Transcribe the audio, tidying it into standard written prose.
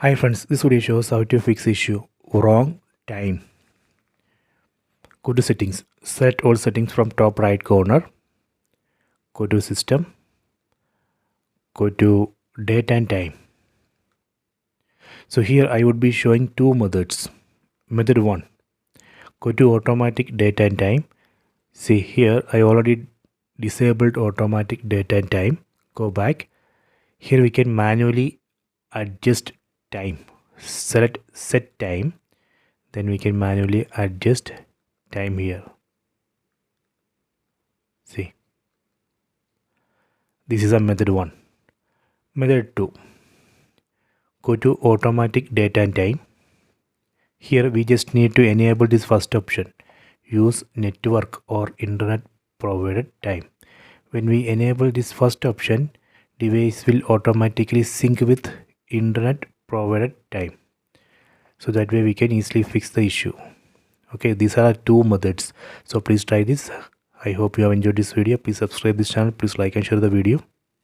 Hi friends, this video shows how to fix issue wrong time. Go to settings, set all settings from top right corner, go to system, go to date and time. So here I would be showing two methods. Method 1, go to automatic date and time. See here I already disabled automatic date and time. Go back. Here we can manually adjust time. Select set time, then we can manually adjust time here. See, this is a method 1. Method 2, go to automatic date and time. Here we just need to enable this first option, use network or internet provided time. When we enable this first option, device will automatically sync with internet provided time. So that way we can easily fix the issue. Okay, these are two methods. So please try this. I hope you have enjoyed this video. Please subscribe this channel. Please like and share the video.